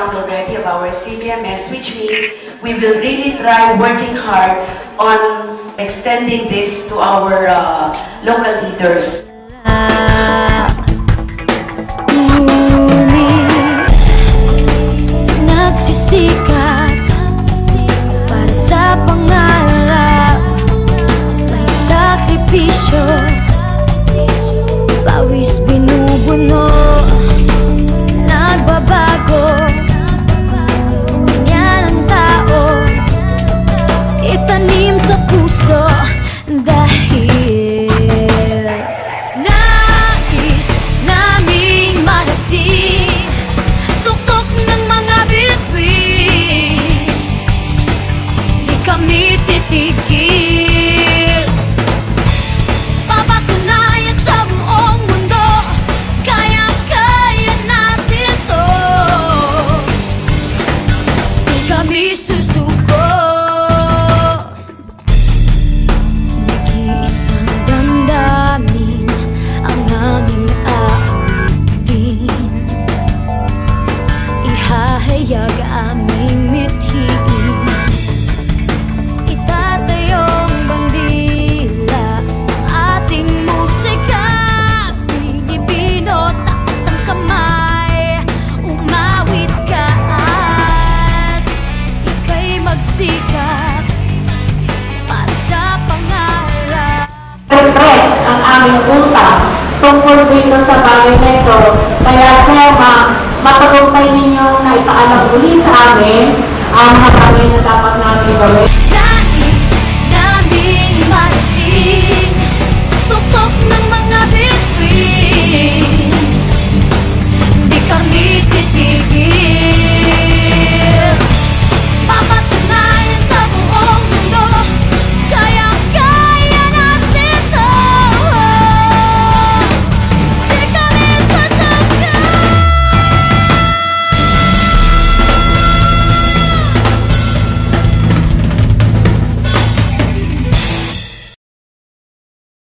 month already of our CBMS, which means we will really try working hard on extending this to our local leaders. Nagsisikap para sa pangarap, may sakripisyo, pawis binubuno, nagbabago, ganyan ang tao, itanim sa puso dahil nais naming marating tuktok ng mga bituin, di kami titigil. Papatunayan sa buong mundo, kaya-kaya natin to, di kami susuko. Nag-iisang damdamin ang aming aawitin, ihahayag aming mithiin, itatayong bandila ang ating musika, Pilipino, taas ang kamay, umawit ka at ika'y magsikap para sa pangarap. Siyempre, ang aming utang tungkol dito sa bagay na ito. Kaya sir, matagumpay ninyong na ipaalam ulit sa amin ang mga bagay na dapat namin gawin.